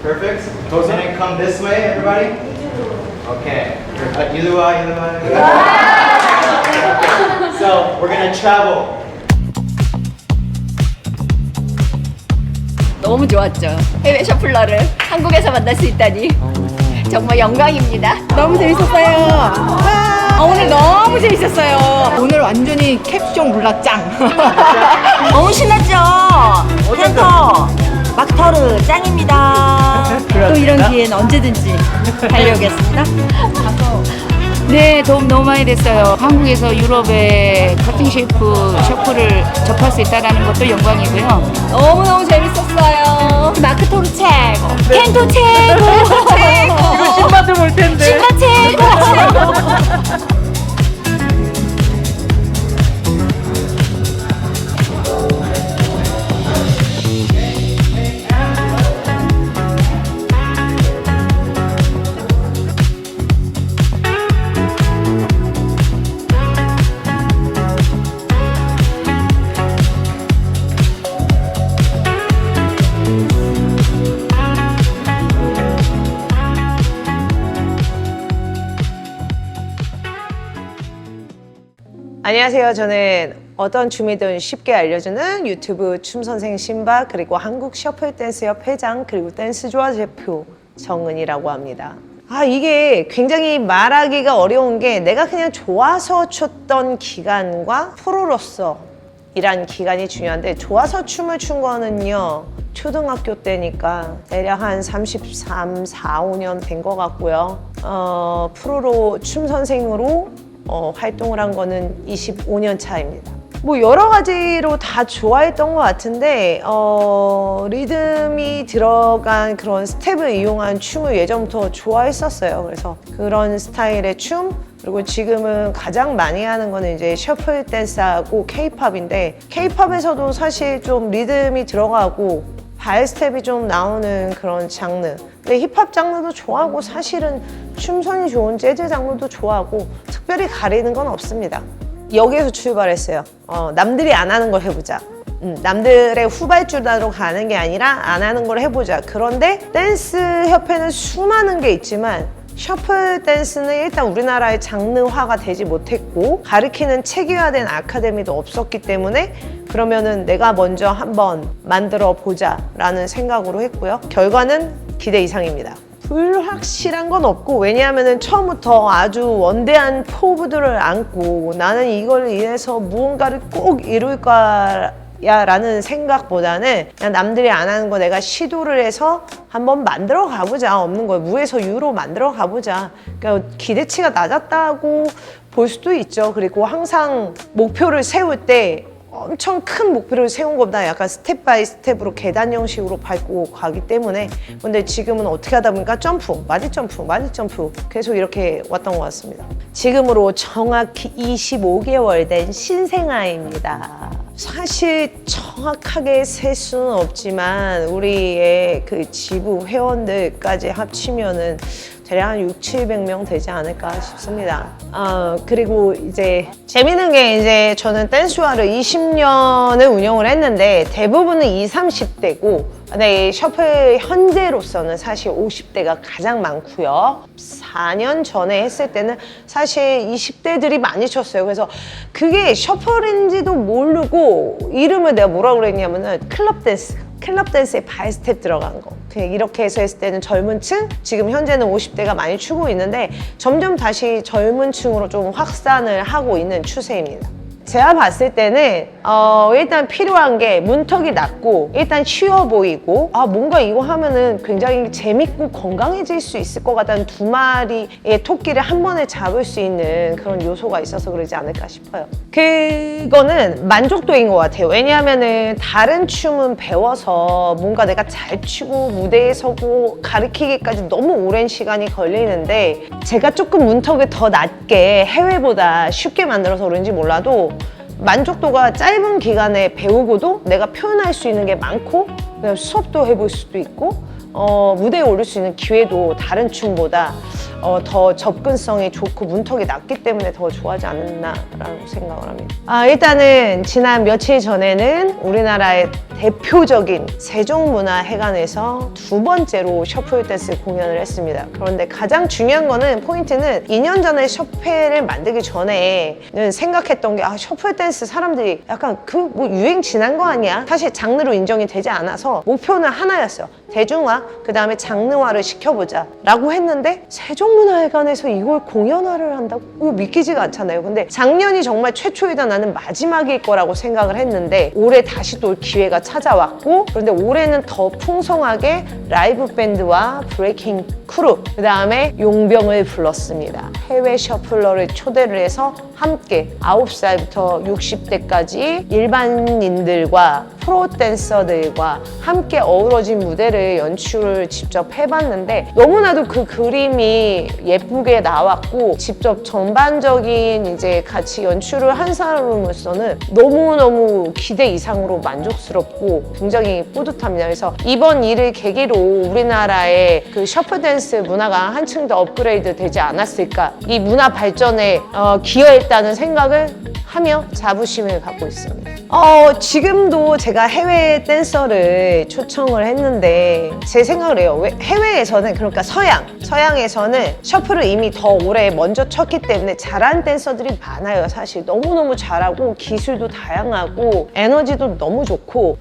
Perfect. Go ahead and come this way, everybody. Okay. You are. So we're gonna travel. 너무 좋았죠. 해외 셔플러를 한국에서 만날 수 있다니 정말 영광입니다. 너무 재밌었어요. 오늘 너무 재밌었어요. 오늘 완전히 캡숑 몰락짱. 너무 신났죠? 텐터 막터르 짱입니다. 또 이런 기회는 언제든지 달려오겠습니다. 네, 도움 너무 많이 됐어요. 한국에서 유럽의 커팅 셰프 셔프를 접할 수 있다는 것도 영광이고요. 너무너무 재밌었어요. 마크토르 최고, 켄토 최고, 이거 신발도 볼 텐데. 신발 최고. 안녕하세요. 저는 어떤 춤이든 쉽게 알려주는 유튜브 춤선생 신박 그리고 한국 셔플 댄스협 회장 그리고 댄스 좋아 대표 정은이라고 합니다. 이게 굉장히 말하기가 어려운 게 내가 그냥 좋아서 췄던 기간과 프로로서 일한 기간이 중요한데 좋아서 춤을 춘 거는요. 초등학교 때니까 대략 한 33, 4, 5년 된 것 같고요. 프로로 춤 선생으로 활동을 한 거는 25년 차입니다. 뭐 여러 가지로 다 좋아했던 것 같은데 리듬이 들어간 그런 스텝을 이용한 춤을 예전부터 좋아했었어요. 그래서 그런 스타일의 춤 그리고 지금은 가장 많이 하는 거는 이제 셔플 댄스하고 K-팝인데 K-팝에서도 사실 좀 리듬이 들어가고 발 스텝이 좀 나오는 그런 장르. 근데 힙합 장르도 좋아하고 사실은 춤선이 좋은 재즈 장르도 좋아하고 특별히 가리는 건 없습니다. 여기에서 출발했어요. 남들이 안 하는 걸 해보자. 남들의 후발주자로 가는 게 아니라 안 하는 걸 해보자. 그런데 댄스 협회는 수많은 게 있지만 셔플 댄스는 일단 우리나라의 장르화가 되지 못했고 가르치는 체계화된 아카데미도 없었기 때문에 그러면은 내가 먼저 한번 만들어 보자 라는 생각으로 했고요. 결과는 기대 이상입니다. 불확실한 건 없고 왜냐하면 처음부터 아주 원대한 포부들을 안고 나는 이걸 인해서 무언가를 꼭 이룰 거야 라는 생각보다는 그냥 남들이 안 하는 거 내가 시도를 해서 한번 만들어 가보자. 없는 거 무에서 유로 만들어 가보자. 그러니까 기대치가 낮았다고 볼 수도 있죠. 그리고 항상 목표를 세울 때 엄청 큰 목표를 세운 것보다 약간 스텝 바이 스텝으로 계단 형식으로 밟고 가기 때문에 근데 지금은 어떻게 하다 보니까 점프, 마디 점프, 마디 점프 계속 이렇게 왔던 것 같습니다. 지금으로 정확히 25개월 된 신생아입니다. 사실 정확하게 셀 수는 없지만 우리의 그 지부 회원들까지 합치면은 대략 한 6, 700명 되지 않을까 싶습니다. 그리고 이제 재밌는 게 이제 저는 댄스화를 20년을 운영을 했는데 대부분은 20, 30대고 근데 이 셔플 현재로서는 사실 50대가 가장 많고요. 4년 전에 했을 때는 사실 20대들이 많이 췄어요. 그래서 그게 셔플인지도 모르고 이름을 내가 뭐라고 그랬냐면은 클럽 댄스에 발 스텝 들어간 거. 그냥 이렇게 해서 했을 때는 젊은 층, 지금 현재는 50대가 많이 추고 있는데 점점 다시 젊은 층으로 좀 확산을 하고 있는 추세입니다. 제가 봤을 때는 일단 필요한 게 문턱이 낮고 일단 쉬워 보이고 뭔가 이거 하면은 굉장히 재밌고 건강해질 수 있을 것 같다는 두 마리의 토끼를 한 번에 잡을 수 있는 그런 요소가 있어서 그러지 않을까 싶어요. 그거는 만족도인 것 같아요. 왜냐하면은 다른 춤은 배워서 뭔가 내가 잘 추고 무대에 서고 가르치기까지 너무 오랜 시간이 걸리는데 제가 조금 문턱을 더 낮게 해외보다 쉽게 만들어서 그런지 몰라도 만족도가 짧은 기간에 배우고도 내가 표현할 수 있는 게 많고 그냥 수업도 해볼 수도 있고 무대에 오를 수 있는 기회도 다른 춤보다 더 접근성이 좋고 문턱이 낮기 때문에 더 좋아하지 않았나라고 생각을 합니다. 일단은 지난 며칠 전에는 우리나라의 대표적인 세종문화회관에서 두 번째로 셔플 댄스 공연을 했습니다. 그런데 가장 중요한 거는 포인트는 2년 전에 셔플을 만들기 전에는 생각했던 게 셔플 댄스 사람들이 약간 그 뭐 유행 지난 거 아니야? 사실 장르로 인정이 되지 않아서 목표는 하나였어요. 대중화, 그 다음에 장르화를 시켜보자 라고 했는데 세종문화회관에서 이걸 공연화를 한다고? 이거 믿기지가 않잖아요. 근데 작년이 정말 최초이다, 나는 마지막일 거라고 생각을 했는데 올해 다시 또 기회가 찾아왔고, 그런데 올해는 더 풍성하게 라이브 밴드와 브레이킹 크루, 그 다음에 용병을 불렀습니다. 해외 셔플러를 초대를 해서 함께 9살부터 60대까지 일반인들과 프로 댄서들과 함께 어우러진 무대를 연출을 직접 해봤는데 너무나도 그 그림이 예쁘게 나왔고, 직접 전반적인 이제 같이 연출을 한 사람으로서는 너무너무 기대 이상으로 만족스럽고 굉장히 뿌듯합니다. 그래서 이번 일을 계기로 우리나라의 그 셔플 댄스 문화가 한층 더 업그레이드 되지 않았을까, 이 문화 발전에 기여했다는 생각을 하며 자부심을 갖고 있습니다. 지금도 제가 해외 댄서를 초청을 했는데 제 생각을 해요. 해외에서는, 그러니까 서양에서는 셔플을 이미 더 오래 먼저 쳤기 때문에 잘하는 댄서들이 많아요. 사실 너무너무 잘하고 기술도 다양하고 에너지도 너무 좋고,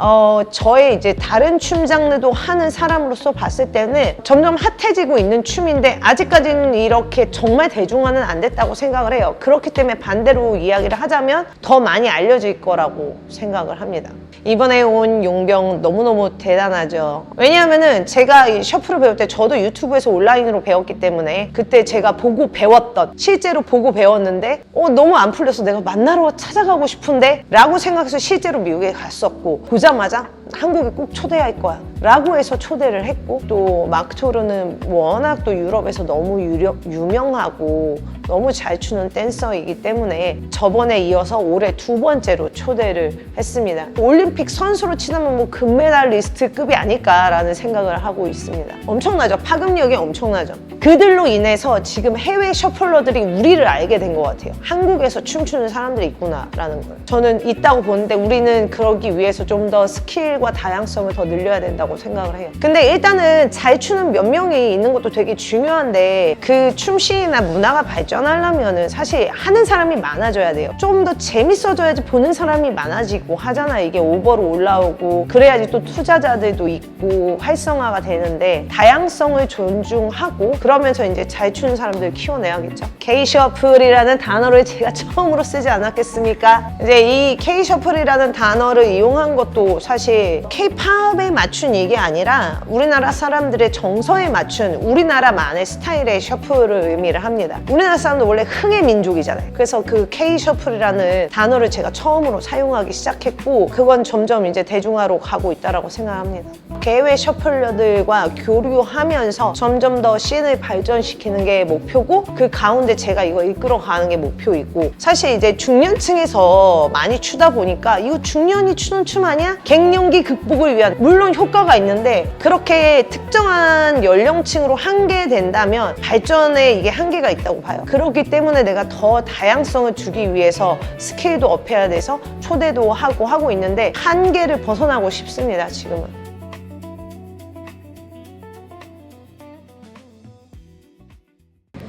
저의 이제 다른 춤 장르도 하는 사람으로서 봤을 때는 점점 핫해지고 있는 춤인데 아직까지는 이렇게 정말 대중화는 안 됐다고 생각을 해요. 그렇기 때문에 반대로 이야기를 하자면 더 많이 알려질 거라고 생각을 합니다. 이번에 온 용병 너무너무 대단하죠. 왜냐하면은 제가 이 셔플을 배울 때 저도 유튜브에서 온라인으로 배웠기 때문에 그때 제가 보고 배웠던, 실제로 보고 배웠는데 너무 안 풀려서 내가 만나러 찾아가고 싶은데 라고 생각해서 실제로 미국에 갔었고, 보자마자 한국에 꼭 초대할 거야 라고 해서 초대를 했고, 또 마크토르는 워낙 또 유럽에서 너무 유명하고 너무 잘 추는 댄서이기 때문에 저번에 이어서 올해 두 번째로 초대를 했습니다. 올림픽 선수로 치자면 뭐 금메달리스트급이 아닐까라는 생각을 하고 있습니다. 엄청나죠? 파급력이 엄청나죠? 그들로 인해서 지금 해외 셔플러들이 우리를 알게 된 것 같아요. 한국에서 춤추는 사람들이 있구나라는 걸 저는 있다고 보는데, 우리는 그러기 위해서 좀 더 스킬과 다양성을 더 늘려야 된다고 생각을 해요. 근데 일단은 잘 추는 몇 명이 있는 것도 되게 중요한데, 그 춤씬이나 문화가 발전하려면은 사실 하는 사람이 많아져야 돼요. 좀 더 재밌어져야지 보는 사람이 많아지고 하잖아요. 이게 오버로 올라오고 그래야지 또 투자자들도 있고 활성화가 되는데, 다양성을 존중하고 그러면서 이제 잘 추는 사람들 키워내야겠죠. K-셔플이라는 단어를 제가 처음으로 쓰지 않았겠습니까? 이제 이 K-셔플이라는 단어를 이용한 것도 사실 K-팝에 맞춘 얘기 아니라 우리나라 사람들의 정서에 맞춘 우리나라만의 스타일의 셔플을 의미를 합니다. 우리나라 사람들 원래 흥의 민족이잖아요. 그래서 그 K-셔플이라는 단어를 제가 처음으로 사용하기 시작했고, 그건 점점 이제 대중화로 가고 있다고 생각합니다. 해외 셔플러들과 교류하면서 점점 더 씬을 발전시키는 게 목표고, 그 가운데 제가 이거 이끌어가는 게 목표이고, 사실 이제 중년층에서 많이 추다 보니까 이거 중년이 추는 춤 아니야? 갱년기 극복을 위한, 물론 효과가 있는데 그렇게 특정한 연령층으로 한계된다면 발전에 이게 한계가 있다고 봐요. 그렇기 때문에 내가 더 다양성을 주기 위해서 스케일도 업해야 돼서 초대도 하고 있는데 한계를 벗어나고 싶습니다, 지금은.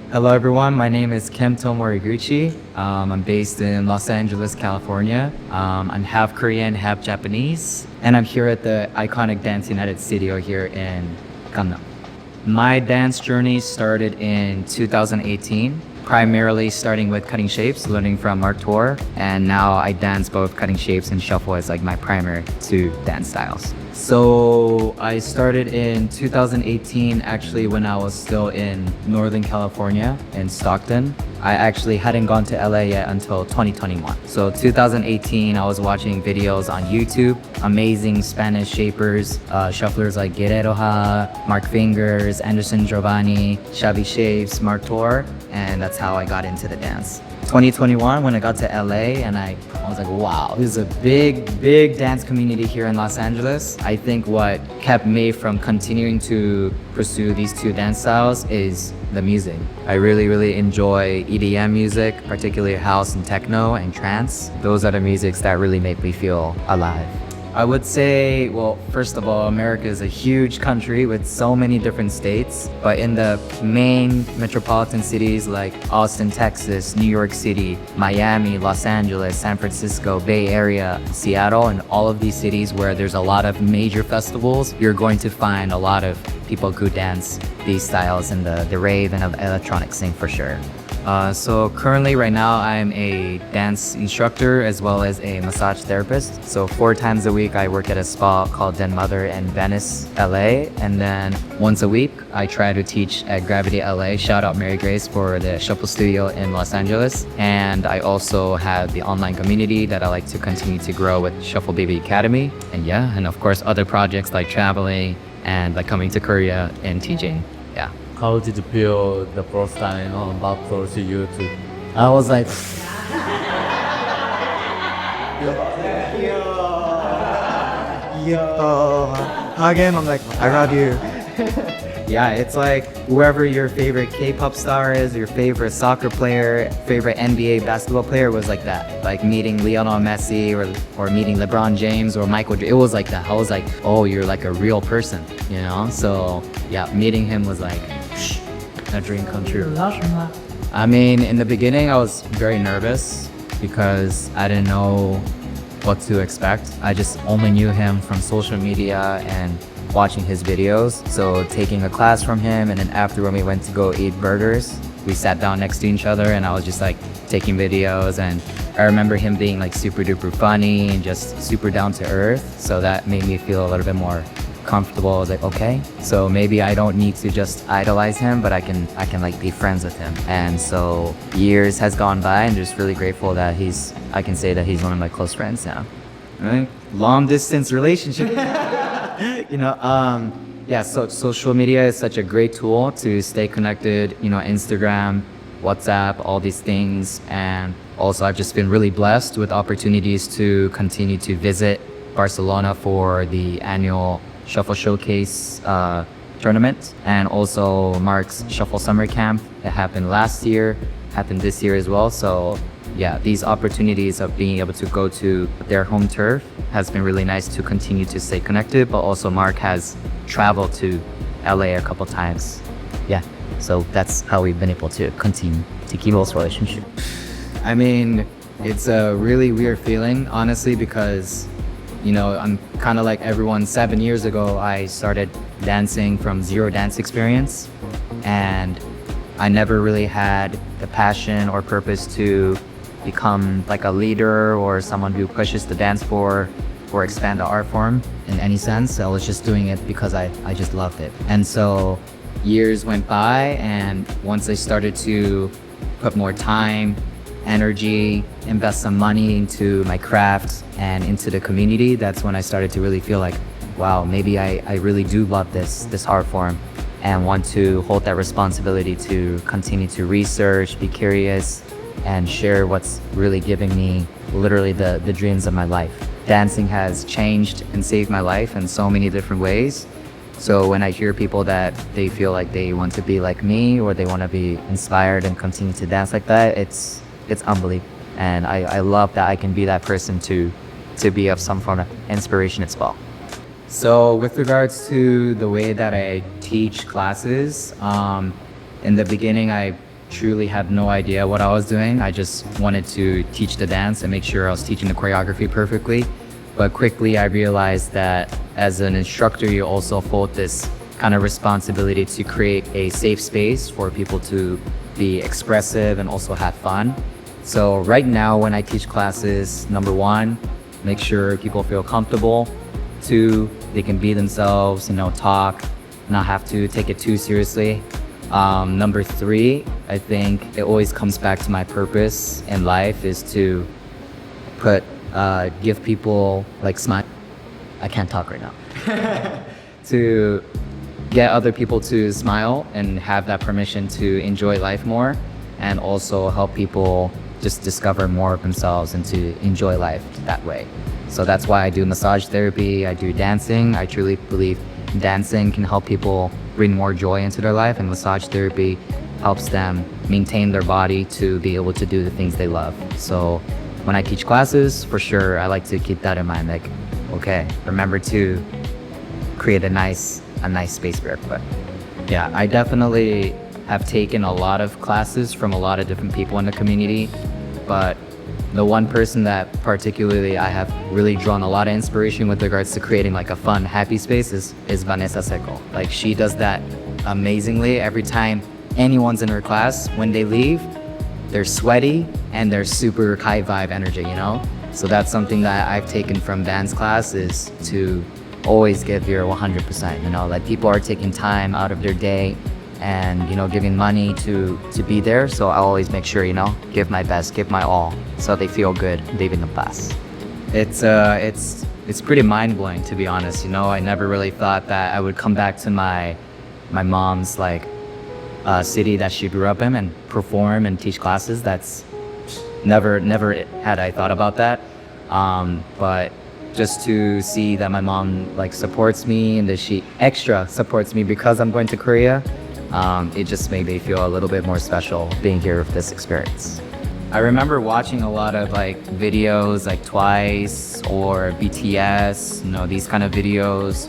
Hello everyone, my name is Kento Moriguchi. I'm based in Los Angeles, California. I'm half Korean, half Japanese, and I'm here at the iconic Dance United studio here in Gangnam. My dance journey started in 2018, primarily starting with cutting shapes, learning from Mark Tor, and now I dance both cutting shapes and shuffle as like my primary two dance styles. So I started in 2018 actually when I was still in Northern California in Stockton. I actually hadn't gone to LA yet until 2021. So 2018 I was watching videos on YouTube, amazing Spanish shapers, shufflers like Guerreroja, Mark Fingers, Anderson Giovanni, Shabby Shapes, Mark Tor, and that's how I got into the dance. 2021 when I got to LA and I was like, wow, there's a big dance community here in Los Angeles. I think what kept me from continuing to pursue these two dance styles is the music. I really enjoy EDM music, particularly house and techno and trance. Those are the musics that really make me feel alive. I would say, well, first of all, America is a huge country with so many different states, but in the main metropolitan cities like Austin, Texas, New York City, Miami, Los Angeles, San Francisco, Bay Area, Seattle, and all of these cities where there's a lot of major festivals, you're going to find a lot of people who dance these styles in the rave and electronic scene for sure. So currently right now I'm a dance instructor as well as a massage therapist. So 4 times a week I work at a spa called Den Mother in Venice, LA. And then once a week I try to teach at Gravity LA. Shout out Mary Grace for the Shuffle Studio in Los Angeles. And I also have the online community that I like to continue to grow with Shuffle Baby Academy. And yeah, and of course other projects like traveling and like coming to Korea and teaching. Yeah. How did you feel the first time about to see YouTube? I was like, yo, again, I'm like, I love you. Yeah, it's like whoever your favorite K-pop star is, your favorite soccer player, favorite NBA basketball player was like that. Like meeting Lionel Messi or meeting LeBron James or Michael. It was like that. I was like, oh, you're like a real person, you know? So yeah, meeting him was like a dream come true. I mean, in the beginning, I was very nervous because I didn't know what to expect. I just only knew him from social media and watching his videos. So taking a class from him, and then after when we went to go eat burgers, we sat down next to each other and I was just like taking videos, and I remember him being like super duper funny and just super down to earth. So that made me feel a little bit more comfortable. I was like, okay, so maybe I don't need to just idolize him, but I can like be friends with him. And so years has gone by and just really grateful that I can say that he's one of my close friends now. Right? Long distance relationship. You know, yeah, so social media is such a great tool to stay connected, you know, Instagram, WhatsApp, all these things. And also I've just been really blessed with opportunities to continue to visit Barcelona for the annual Shuffle Showcase tournament, and also Mark's Shuffle Summer Camp. It happened last year, happened this year as well. So yeah, these opportunities of being able to go to their home turf has been really nice to continue to stay connected, but also Mark has traveled to LA a couple times. Yeah, so that's how we've been able to continue to keep this relationship. I mean, it's a really weird feeling, honestly, because you know, I'm kind of like everyone. 7 years ago, I started dancing from zero dance experience, and I never really had the passion or purpose to become like a leader or someone who pushes the dance floor or expand the art form in any sense. I was just doing it because I just loved it. And so years went by, and once I started to put more time, energy, invest some money into my craft and into the community, that's when I started to really feel like, wow, maybe I really do love this art form and want to hold that responsibility to continue to research, be curious, and share what's really giving me literally the dreams of my life. Dancing has changed and saved my life in so many different ways. So when I hear people that they feel like they want to be like me or they want to be inspired and continue to dance like that, it's unbelievable. And I love that I can be that person to be of some form of inspiration as well. So with regards to the way that I teach classes, in the beginning I truly had no idea what I was doing. I just wanted to teach the dance and make sure I was teaching the choreography perfectly. But quickly I realized that as an instructor, you also hold this kind of responsibility to create a safe space for people to be expressive and also have fun. So right now when I teach classes, number one, make sure people feel comfortable. 2, they can be themselves, you know, talk, not have to take it too seriously. Number 3, I think it always comes back to my purpose in life is to give people like smile. I can't talk right now. To get other people to smile and have that permission to enjoy life more, and also help people just discover more of themselves and to enjoy life that way. So that's why I do massage therapy, I do dancing. I truly believe dancing can help people bring more joy into their life, and massage therapy helps them maintain their body to be able to do the things they love. So when I teach classes, for sure, I like to keep that in mind. Like, okay, remember to create a nice space barefoot. Yeah, I definitely have taken a lot of classes from a lot of different people in the community, but the one person that particularly I have really drawn a lot of inspiration with regards to creating like a fun, happy space is Vanessa Seco. Like, she does that amazingly. Every time anyone's in her class, when they leave, they're sweaty and they're super high vibe energy, you know? So that's something that I've taken from dance class, is to always give your 100%, you know? Like, people are taking time out of their day and, you know, giving money to be there. So I always make sure, you know, give my best, give my all, so they feel good leaving the class. It's pretty mind-blowing, to be honest. You know, I never really thought that I would come back to my mom's like city that she grew up in and perform and teach classes. That's never had I thought about that. But just to see that my mom like supports me and that she extra supports me because I'm going to Korea, it just made me feel a little bit more special being here with this experience. I remember watching a lot of like videos like Twice or BTS, you know, these kind of videos,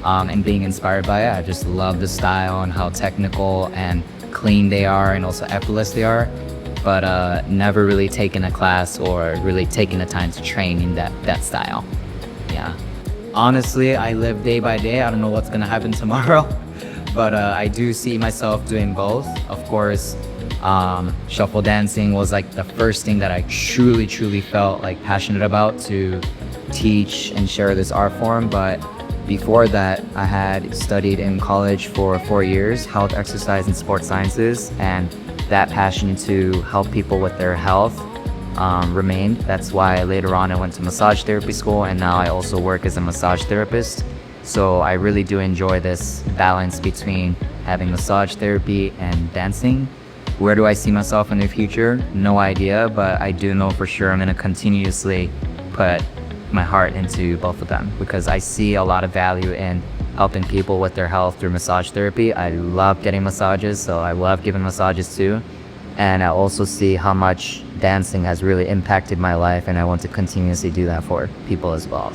and being inspired by it. I just love the style and how technical and clean they are, and also effortless they are, but never really taken a class or really taken the time to train in that style. Yeah. Honestly, I live day by day. I don't know what's gonna happen tomorrow. But I do see myself doing both. Of course, shuffle dancing was like the first thing that I truly felt like passionate about to teach and share this art form. But before that, I had studied in college for 4 years, health, exercise, and sports sciences, and that passion to help people with their health remained. That's why later on I went to massage therapy school, and now I also work as a massage therapist. So I really do enjoy this balance between having massage therapy and dancing. Where do I see myself in the future? No idea, but I do know for sure I'm gonna continuously put my heart into both of them, because I see a lot of value in helping people with their health through massage therapy. I love getting massages, so I love giving massages too. And I also see how much dancing has really impacted my life, and I want to continuously do that for people as well.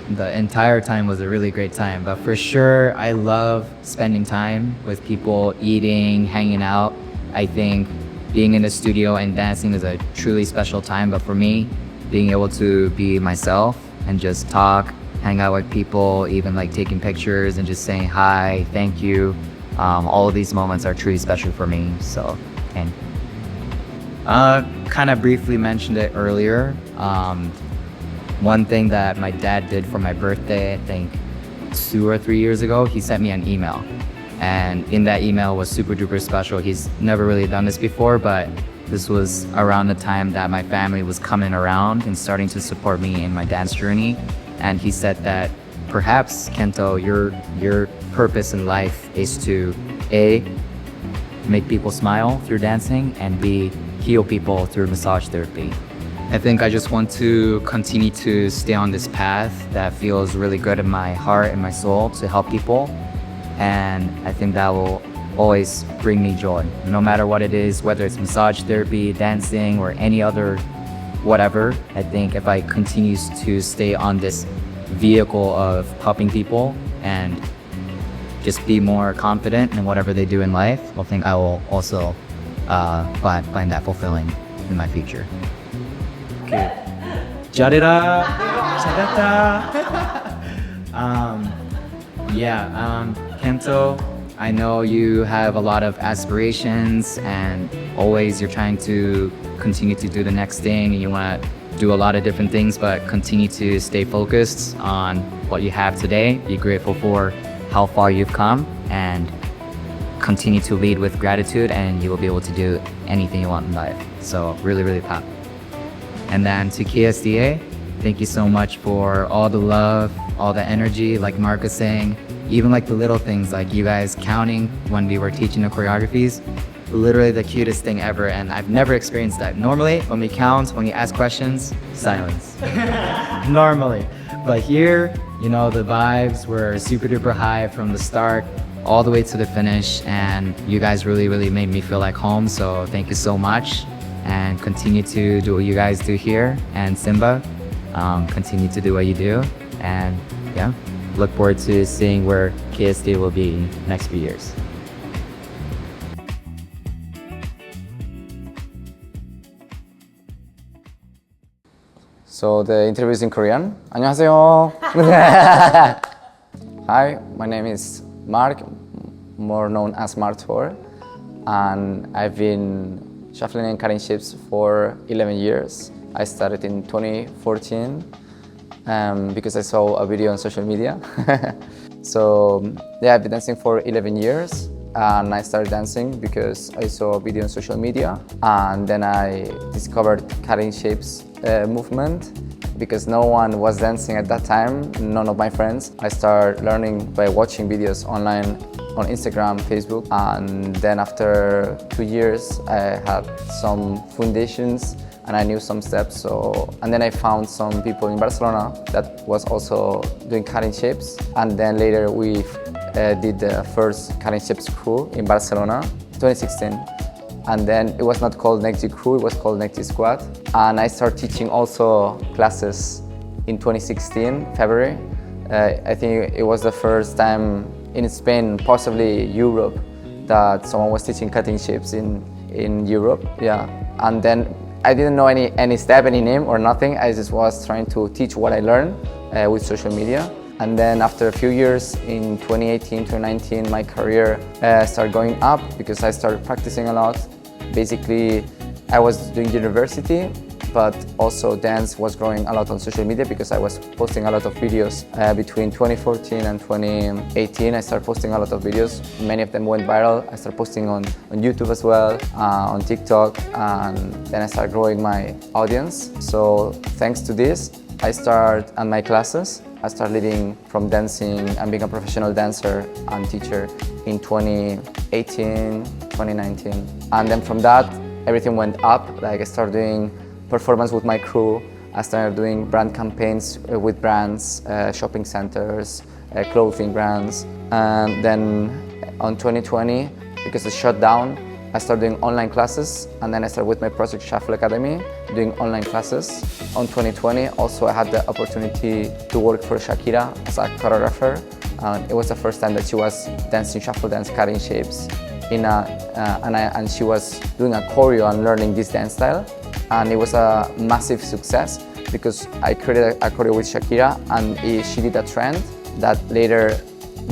The entire time was a really great time, but for sure I love spending time with people, eating, hanging out. I think being in the studio and dancing is a truly special time, but for me, being able to be myself and just talk, hang out with people, even like taking pictures and just saying hi, thank you, all of these moments are truly special for me. So, and kind of briefly mentioned it earlier. One thing that my dad did for my birthday, I think 2 or 3 years ago, he sent me an email. And in that email was super duper special. He's never really done this before, but this was around the time that my family was coming around and starting to support me in my dance journey. And he said that perhaps, Kento, your purpose in life is to A, make people smile through dancing, and B, heal people through massage therapy. I think I just want to continue to stay on this path that feels really good in my heart and my soul to help people. And I think that will always bring me joy, no matter what it is, whether it's massage therapy, dancing, or any other whatever. I think if I continue to stay on this vehicle of helping people and just be more confident in whatever they do in life, I think I will also find that fulfilling in my future. Okay. 잘해라. 잘했다. Kento, I know you have a lot of aspirations and always you're trying to continue to do the next thing, and you want to do a lot of different things, but continue to stay focused on what you have today. Be grateful for how far you've come, and continue to lead with gratitude, and you will be able to do anything you want in life. So really proud. And then to KSDA, thank you so much for all the love, all the energy, like Mark was saying, even like the little things, like you guys counting when we were teaching the choreographies, literally the cutest thing ever. And I've never experienced that. Normally, when we count, when we ask questions, silence. Normally. But here, you know, the vibes were super duper high from the start all the way to the finish. And you guys really made me feel like home. So thank you so much. And continue to do what you guys do here. And Simba, Continue to do what you do, and yeah, look forward to seeing where KSDA will be in the next few years. So the interview is in Korean. 안녕하세요. Hi, my name is Mark, more known as Martor, and I've been shuffling and cutting shapes for 11 years. I started in 2014 because I saw a video on social media. So yeah, I've been dancing for 11 years. And I started dancing because I saw a video on social media, and then I discovered cutting shapes movement because no one was dancing at that time, none of my friends. I started learning by watching videos online on Instagram, Facebook, and then after 2 years I had some foundations and I knew some steps. And then I found some people in Barcelona that was also doing cutting shapes, and then later we did the first cutting shapes crew in Barcelona, 2016. And then it was not called Next G Crew, it was called Next G Squad. And I started teaching also classes in 2016, February. I think it was the first time in Spain, possibly Europe, that someone was teaching cutting shapes in Europe. Yeah. And then I didn't know any step, any name or nothing. I just was trying to teach what I learned with social media. And then after a few years, in 2018, 2019, my career started going up because I started practicing a lot. Basically, I was doing university, but also dance was growing a lot on social media because I was posting a lot of videos. Between 2014 and 2018, I started posting a lot of videos. Many of them went viral. I started posting on YouTube as well, on TikTok, and then I started growing my audience. So thanks to this, I started at my classes. I started living from dancing and being a professional dancer and teacher in 2018, 2019. And then from that, everything went up. Like I started doing performance with my crew. I started doing brand campaigns with brands, shopping centers, clothing brands. And then on 2020, because it shut down, I started doing online classes, and then I started with my project Shuffle Academy, doing online classes. On 2020, also I had the opportunity to work for Shakira as a choreographer. It was the first time that she was dancing shuffle dance, cutting shapes, and she was doing a choreo and learning this dance style. And it was a massive success because I created a choreo with Shakira, and she did a trend that later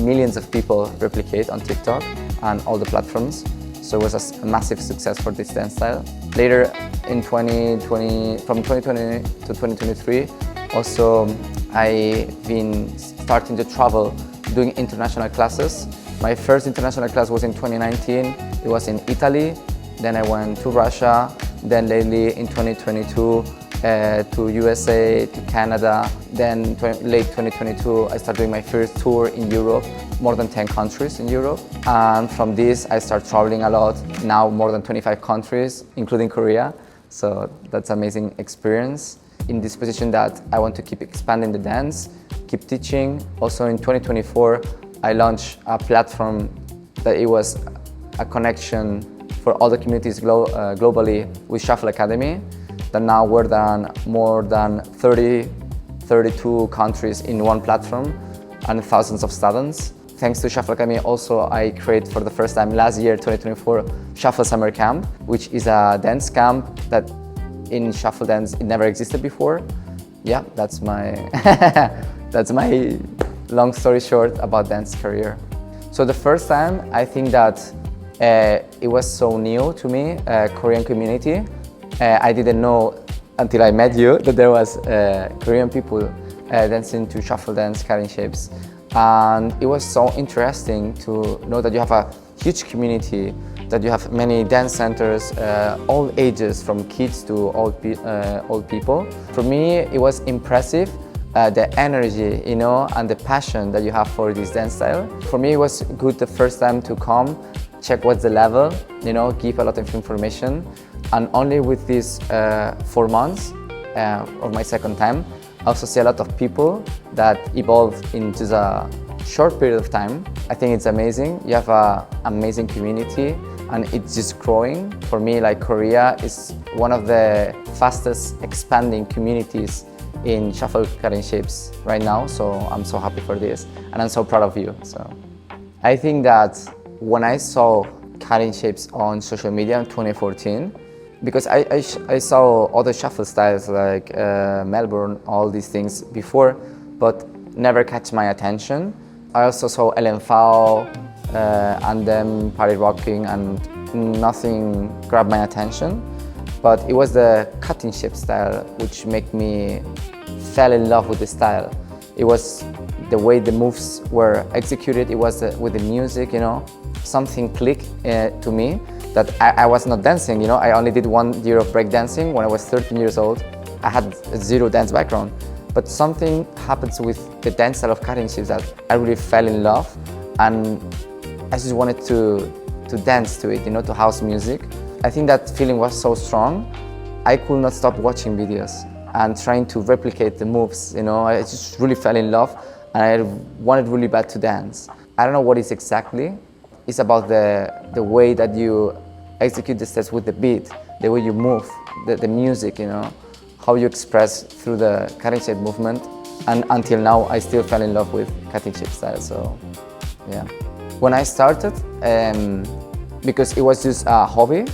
millions of people replicate on TikTok and all the platforms. So it was a massive success for this dance style. Later in 2020, from 2020 to 2023, also I've been starting to travel, doing international classes. My first international class was in 2019. It was in Italy. Then I went to Russia. Then lately in 2022 to USA, to Canada. Then late 2022, I started doing my first tour in Europe, more than 10 countries in Europe. And from this, I started traveling a lot. Now more than 25 countries, including Korea. So that's an amazing experience. In this position that I want to keep expanding the dance, keep teaching. Also in 2024, I launched a platform that it was a connection for all the communities globally with Shuffle Academy. That now we're more than 32 countries in one platform and thousands of students. Thanks to Shuffle Academy, also I created for the first time last year, 2024, Shuffle Summer Camp, which is a dance camp that in Shuffle dance, it never existed before. Yeah, that's my, that's my long story short about dance career. So the first time, I think that it was so new to me, Korean community. I didn't know until I met you that there was Korean people dancing to shuffle dance, cutting shapes. And it was so interesting to know that you have a huge community, that you have many dance centers, all ages, from kids to old people. For me, it was impressive, the energy, you know, and the passion that you have for this dance style. For me, it was good the first time to come, check what's the level, you know, give a lot of information. And only with these 4 months of my second time, I also see a lot of people that evolve in just a short period of time. I think it's amazing. You have an amazing community and it's just growing. For me, like Korea is one of the fastest expanding communities in shuffle cutting shapes right now, so I'm so happy for this, and I'm so proud of you. So I think that when I saw cutting shapes on social media in 2014, because I saw other shuffle styles like Melbourne, all these things before, but never catch my attention. I also saw Ellen Fao and them party rocking, and nothing grabbed my attention. But it was the cutting shape style which made me fell in love with the style. It was the way the moves were executed. It was with the music, you know, something clicked to me that I was not dancing. You know, I only did 1 year of breakdancing when I was 13 years old. I had zero dance background, but something happens with the dance style of cutting shapes that I really fell in love, and I just wanted to dance to it, you know, to house music. I think that feeling was so strong, I could not stop watching videos and trying to replicate the moves, you know. I just really fell in love, and I wanted really bad to dance. I don't know what it is exactly. It's about the way that you execute the steps with the beat, the way you move, the music, you know, how you express through the cutting shape movement. And until now, I still fell in love with cutting shape style, so yeah. When I started, because it was just a hobby,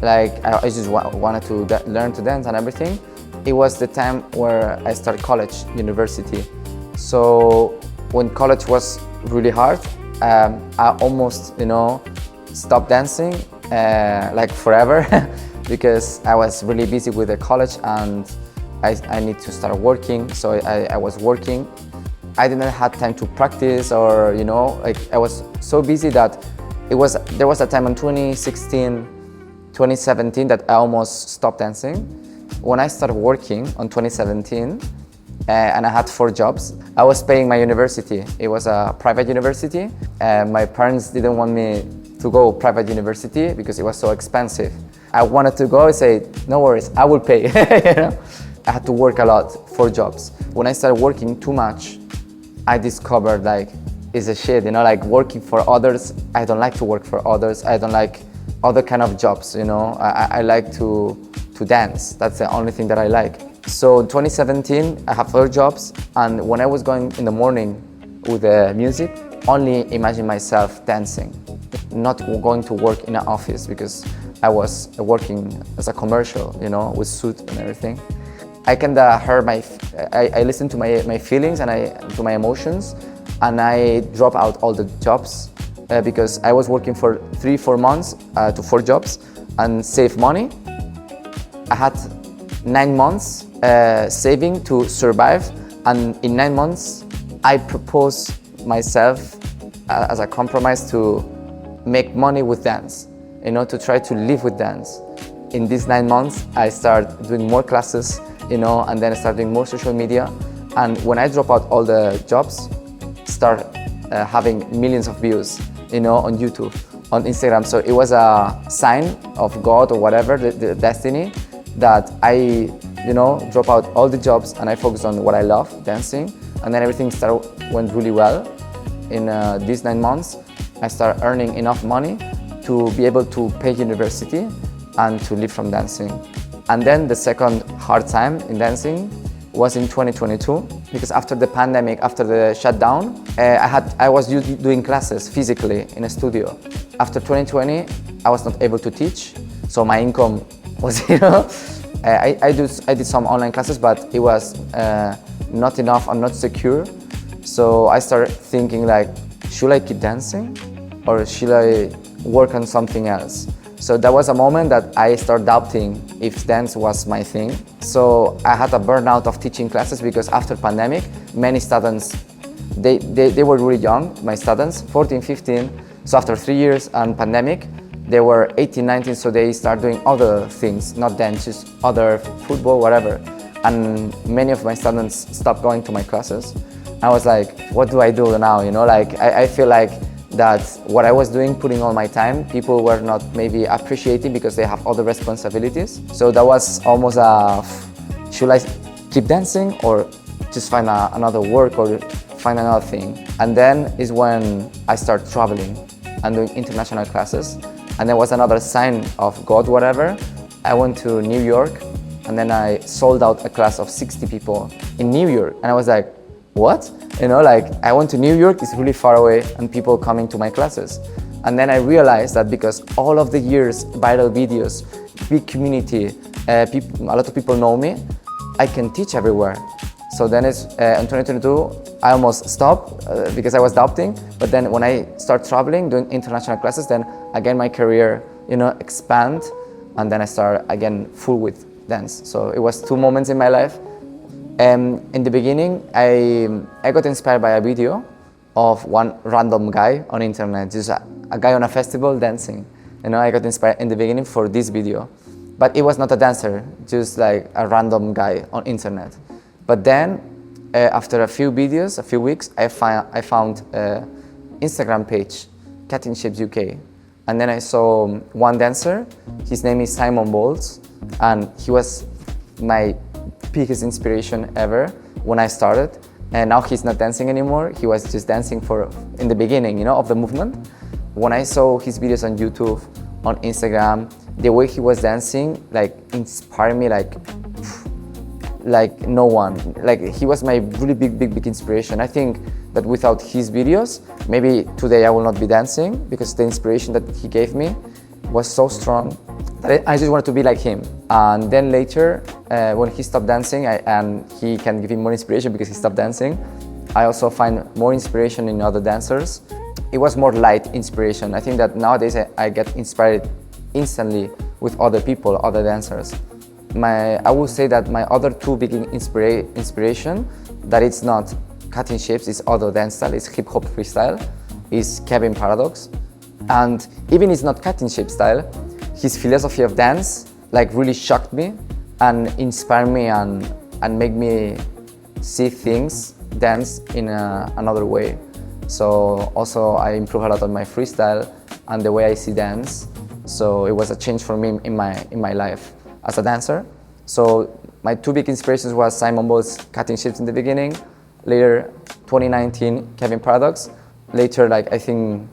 like I just wanted to learn to dance and everything, it was the time where I started college, university. So when college was really hard, I almost, you know, stopped dancing like forever because I was really busy with the college, and I need to start working. So I was working. I didn't have time to practice, or, you know, like I was so busy that there was a time in 2016, 2017 that I almost stopped dancing. When I started working on 2017, and I had 4 jobs, I was paying my university. It was a private university. My parents didn't want me to go private university because it was so expensive. I wanted to go and say, no worries, I will pay. You know? I had to work a lot, 4 jobs. When I started working too much, I discovered like, it's a shit, you know, like working for others. I don't like to work for others. I don't like other kind of jobs, you know. I like to dance. That's the only thing that I like. So in 2017, I have 4 jobs, and when I was going in the morning with the music, only imagine myself dancing, not going to work in an office, because I was working as a commercial, you know, with suit and everything. I kind of heard I listened to my feelings and to my emotions, and I dropped out all the jobs because I was working for 3-4 months to 4 jobs and save money. I had 9 months saving to survive, and in 9 months I proposed myself as a compromise to make money with dance, you know, to try to live with dance. In these 9 months I started doing more classes, you know, and then I started doing more social media, and when I drop out all the jobs, start having millions of views, you know, on YouTube, on Instagram. So it was a sign of God or whatever, the destiny, that I, you know, drop out all the jobs and I focus on what I love, dancing, and then everything went really well. In these 9 months, I started earning enough money to be able to pay university and to live from dancing. And then the second hard time in dancing was in 2022, because after the pandemic, after the shutdown, I was doing classes physically in a studio. After 2020, I was not able to teach, so my income was, you know, I did some online classes, but it was not enough and not secure. So I started thinking like, should I keep dancing or should I work on something else? So that was a moment that I started doubting if dance was my thing. So I had a burnout of teaching classes, because after pandemic, many students, they were really young, my students, 14, 15. So after 3 years and pandemic, they were 18, 19, so they start doing other things, not dance, just other football, whatever. And many of my students stopped going to my classes. I was like, what do I do now? You know, like I feel like that what I was doing, putting all my time, people were not maybe appreciating because they have other responsibilities. So that was almost should I keep dancing or just find another work or find another thing? And then is when I started traveling and doing international classes. And there was another sign of God, whatever. I went to New York, and then I sold out a class of 60 people in New York. And I was like, what? You know, like I went to New York, it's really far away, and people coming to my classes. And then I realized that because all of the years, viral videos, big community, a lot of people know me, I can teach everywhere. So then in 2022, I almost stopped because I was doubting. But then when I start traveling, doing international classes, then again my career, you know, expand, and then I start again full with dance. So it was 2 moments in my life. In the beginning, I got inspired by a video of one random guy on internet, just a guy on a festival dancing. You know, I got inspired in the beginning for this video, but it was not a dancer, just like a random guy on internet. But then, after a few videos, a few weeks, I found Instagram page, Cutting Shapes UK, and then I saw one dancer. His name is Simon Bowles, and he was my biggest inspiration ever when I started. And now he's not dancing anymore. He was just dancing in the beginning, you know, of the movement. When I saw his videos on YouTube, on Instagram, the way he was dancing, like, inspired me like no one. Like, he was my really big inspiration. I think that without his videos, maybe today I will not be dancing, because the inspiration that he gave me was so strong that I just wanted to be like him. And then later, when he stopped dancing, and he can give me more inspiration because he stopped dancing, I also find more inspiration in other dancers. It was more light inspiration. I think that nowadays I get inspired instantly with other people, other dancers. I would say that my other two big inspiration, that it's not cutting shapes, it's other dance style, it's hip hop freestyle, is Kevin Paradox. And even it's not cutting shape style, his philosophy of dance like really shocked me and inspired me and made me see things, dance in another way. So also I improved a lot on my freestyle and the way I see dance. So it was a change for me in my life as a dancer. So my two big inspirations was Simon Bowles' Cutting Shapes in the beginning, later 2019 Kevin Paradox, later like I think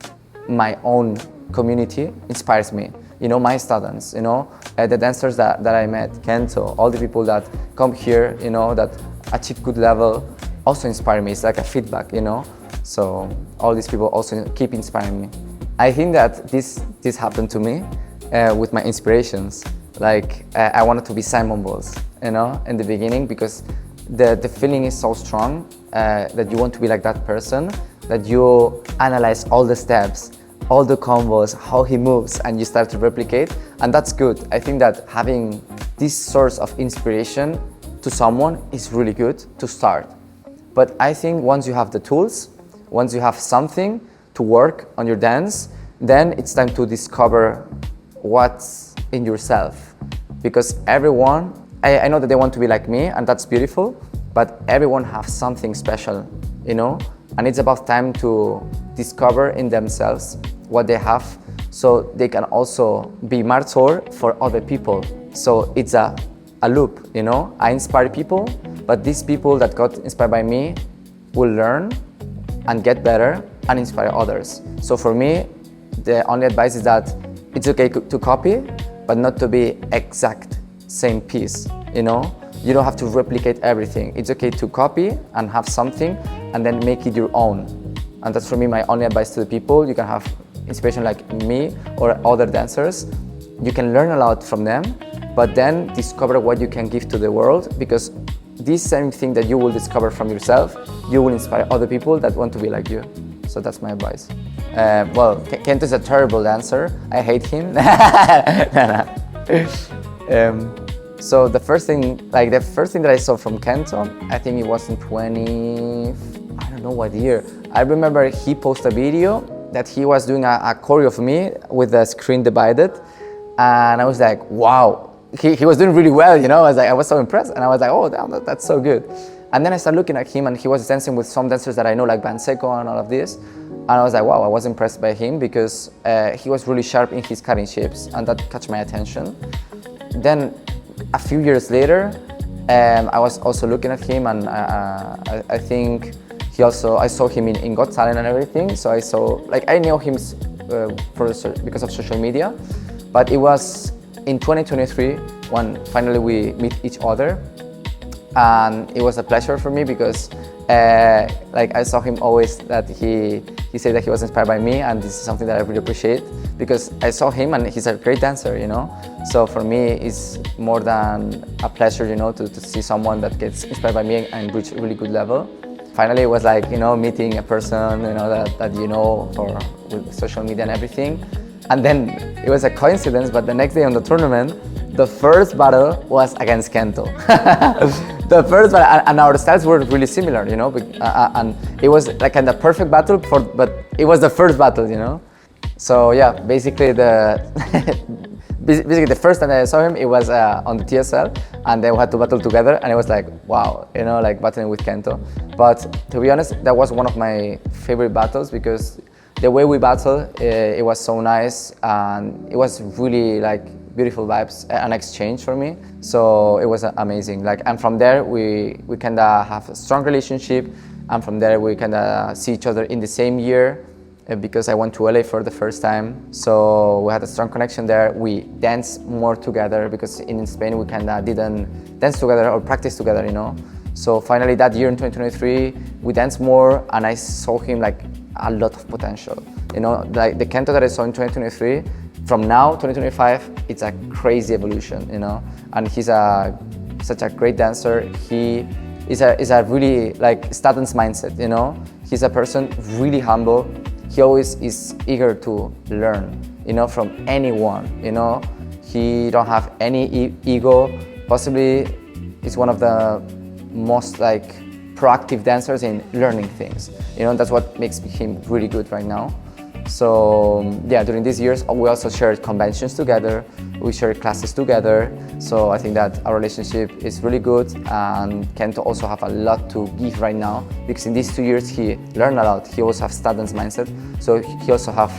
my own community inspires me. You know, my students, you know, the dancers that I met, Kento, all the people that come here, you know, that achieve good level also inspire me. It's like a feedback, you know. So all these people also keep inspiring me. I think that this happened to me with my inspirations. Like I wanted to be Simon Bowles, you know, in the beginning, because the feeling is so strong that you want to be like that person, that you analyze all the steps, all the combos, how he moves, and you start to replicate, and that's good. I think that having this source of inspiration to someone is really good to start. But I think once you have the tools, once you have something to work on your dance, then it's time to discover what's in yourself. Because everyone, I know that they want to be like me, and that's beautiful, but everyone has something special, you know? And it's about time to discover in themselves what they have, so they can also be mentor for other people. So it's a loop, you know? I inspire people, but these people that got inspired by me will learn and get better and inspire others. So for me, the only advice is that it's okay to copy, but not to be exact same piece, you know? You don't have to replicate everything. It's okay to copy and have something and then make it your own. And that's for me my only advice to the people. You can have inspiration like me or other dancers. You can learn a lot from them, but then discover what you can give to the world, because this same thing that you will discover from yourself, you will inspire other people that want to be like you. So that's my advice. Well, Kento is a terrible dancer. I hate him. So the first thing that I saw from Kento, I think it was in I don't know what year. I remember he posted a video that he was doing a choreo of me with the screen divided, and I was like, wow. He was doing really well, you know. I was so impressed, and I was like, oh damn, that's so good. And then I started looking at him, and he was dancing with some dancers that I know, like Banseco and all of this. And I was like, wow, I was impressed by him, because he was really sharp in his cutting shapes, and that caught my attention. Then a few years later, I was also looking at him, and I think I saw him in Got Talent and everything. So I knew him because of social media, but it was in 2023 when finally we meet each other. and it was a pleasure for me because like I saw him always that he said that he was inspired by me, and this is something that I really appreciate because I saw him and he's a great dancer, you know. So for me, it's more than a pleasure, you know, to see someone that gets inspired by me and reach a really good level. Finally, it was like, you know, meeting a person, you know, that you know with social media and everything. And then it was a coincidence, but the next day on the tournament, the first battle was against Kento. The first battle, and our styles were really similar, you know, and it was like kind of perfect battle, but it was the first battle, you know. So yeah, basically basically the first time I saw him, it was on the TSL, and then we had to battle together, and it was like, wow, you know, like battling with Kento. But to be honest, that was one of my favorite battles because the way we battled, it was so nice, and it was really like beautiful vibes, an exchange for me. So it was amazing. Like, and from there we kind of have a strong relationship, and from there we kind of see each other in the same year because I went to LA for the first time. So we had a strong connection there. We danced more together because in Spain we kind of didn't dance together or practice together, you know. So finally that year in 2023 we danced more, and I saw him like a lot of potential, you know, like the Kento that I saw in 2023 from now 2025, it's a crazy evolution, you know. And he's such a great dancer. He is a really like student's mindset, you know. He's a person really humble. He always is eager to learn, you know, from anyone, you know. He don't have any ego. Possibly is one of the most like proactive dancers in learning things, you know. That's what makes him really good right now. So yeah, during these years we also shared conventions together, we shared classes together. So I think that our relationship is really good, and Kento also have a lot to give right now because in these 2 years he learned a lot. He also has student's mindset, so he also have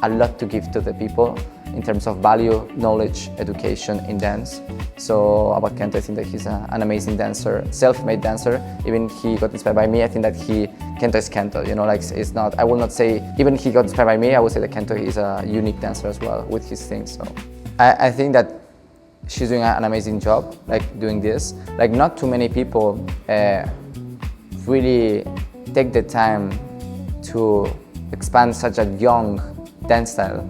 a lot to give to the people in terms of value, knowledge, education in dance. So about Kento, I think that he's an amazing dancer, self-made dancer. Even he got inspired by me. I think that Kento is Kento, you know, like it's not, I will not say, even he got inspired by me, I would say that Kento is a unique dancer as well with his things. So I think that she's doing an amazing job, like doing this. Like not too many people really take the time to expand such a young dance style,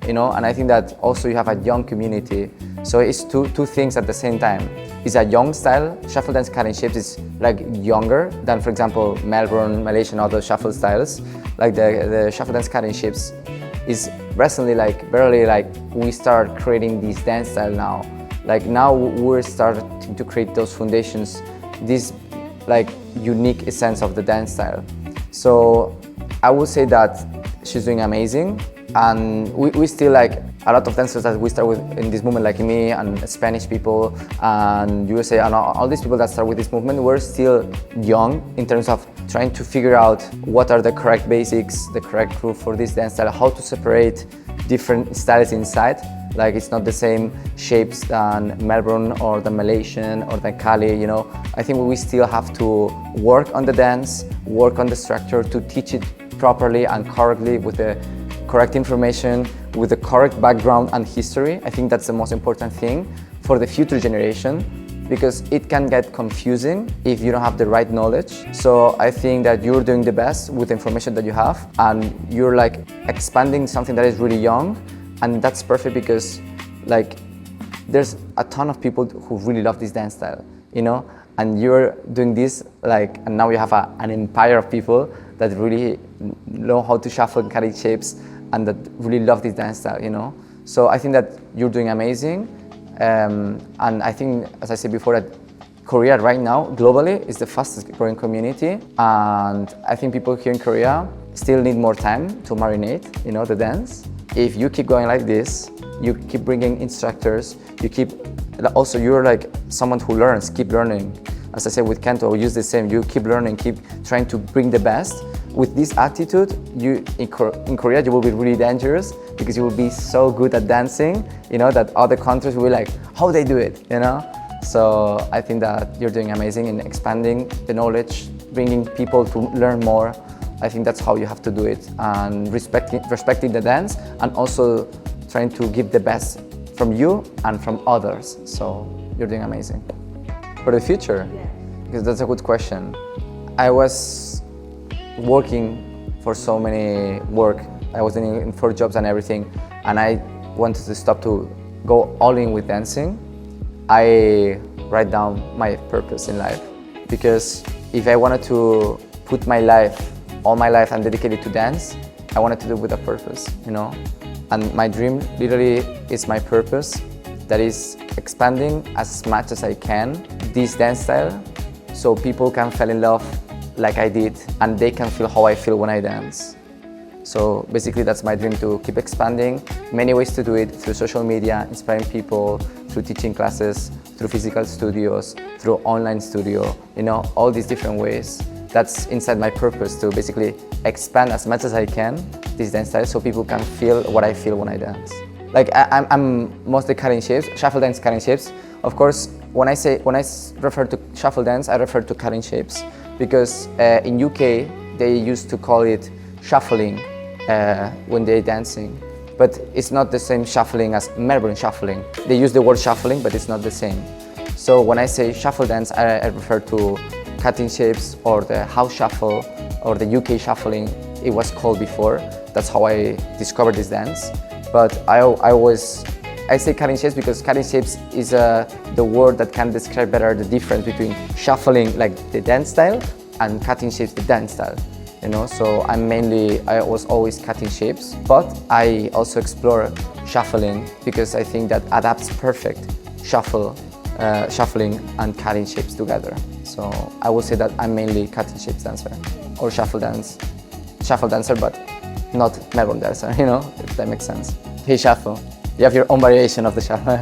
you know. And I think that also you have a young community, so it's two things at the same time. It's a young style. Shuffle dance cutting shapes is like younger than, for example, Melbourne, Malaysia, and other shuffle styles. Like the shuffle dance cutting shapes is recently like barely like we start creating this dance style now. Like now we're starting to create those foundations, this like unique essence of the dance style. So I would say that she's doing amazing. And we still like a lot of dancers that we start with in this movement, like me and Spanish people and USA and all these people that start with this movement, we're still young in terms of trying to figure out what are the correct basics, the correct groove for this dance style, how to separate different styles inside. Like it's not the same shapes than Melbourne or the Malaysian or the Cali, you know. I think we still have to work on the dance, work on the structure to teach it properly and correctly with the correct information, with the correct background and history. I think that's the most important thing for the future generation because it can get confusing if you don't have the right knowledge. So I think that you're doing the best with the information that you have, and you're like expanding something that is really young, and that's perfect because like there's a ton of people who really love this dance style, you know, and you're doing this like, and now you have an empire of people that really know how to shuffle cutting shapes and that really love this dance style, you know. So I think that you're doing amazing, and I think, as I said before, that Korea right now globally is the fastest growing community, and I think people here in Korea still need more time to marinate, you know, the dance. If you keep going like this, you keep bringing instructors, also you're like someone who learns, keep learning. As I said with Kento, we use the same, you keep learning, keep trying to bring the best. With this attitude, in Korea you will be really dangerous because you will be so good at dancing, you know, that other countries will be like, how they do it, you know? So I think that you're doing amazing in expanding the knowledge, bringing people to learn more. I think that's how you have to do it, and respecting the dance, and also trying to give the best from you and from others. So you're doing amazing. For the future, Because that's a good question. I was working for so many work. I was in 4 jobs and everything, and I wanted to stop to go all in with dancing. I write down my purpose in life, because if I wanted to put my life, all my life, and dedicate it to dance, I wanted to do it with a purpose, you know? And my dream literally is my purpose, that is expanding as much as I can this dance style, so people can fall in love like I did, and they can feel how I feel when I dance. So basically that's my dream, to keep expanding. Many ways to do it: through social media, inspiring people, through teaching classes, through physical studios, through online studio, you know, all these different ways. That's inside my purpose, to basically expand as much as I can this dance style, so people can feel what I feel when I dance. Like I'm mostly cutting shapes, shuffle dance, cutting shapes. Of course, when I refer to shuffle dance, I refer to cutting shapes, because in UK they used to call it shuffling when they're dancing, but it's not the same shuffling as Melbourne shuffling. They use the word shuffling, but it's not the same. So when I say shuffle dance, I refer to cutting shapes, or the house shuffle, or the UK shuffling it was called before. That's how I discovered this dance. But I say cutting shapes because cutting shapes is the word that can describe better the difference between shuffling, like the dance style, and cutting shapes, the dance style. You know, so I was always cutting shapes, but I also explore shuffling, because I think that adapts perfect shuffling and cutting shapes together. So I would say that I'm mainly cutting shapes dancer, or shuffle dancer, but not Melbourne dancer, you know, if that makes sense. Hey shuffle, you have your own variation of the shuffle.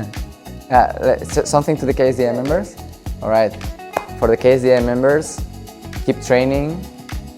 Something to the KSDA members? All right, for the KSDA members, keep training,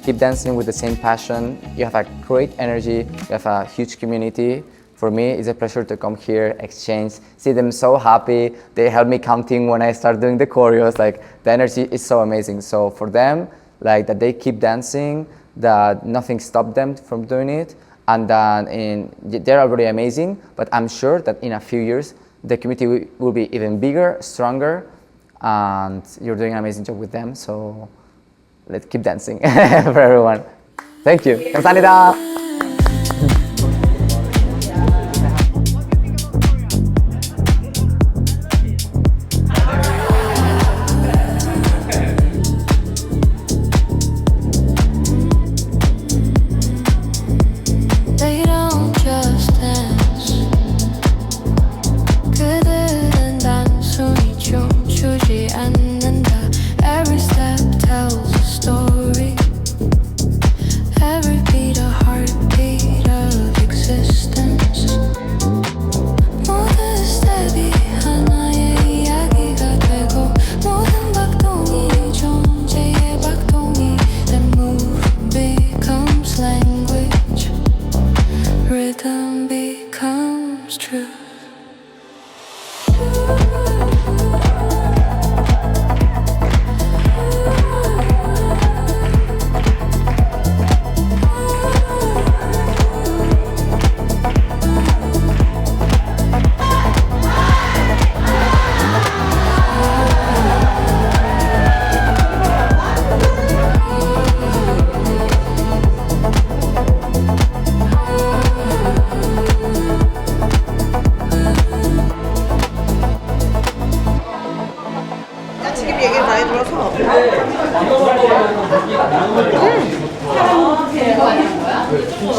keep dancing with the same passion. You have a great energy, you have a huge community. For me, it's a pleasure to come here, exchange, see them so happy. They help me counting when I start doing the choreos. Like, the energy is so amazing. So for them, like, that they keep dancing, that nothing stopped them from doing it, and they're already amazing, but I'm sure that in a few years, the community will be even bigger, stronger, and you're doing an amazing job with them. So let's keep dancing for everyone. Thank you. 감사합니다.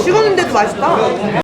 식었는데도 맛있다.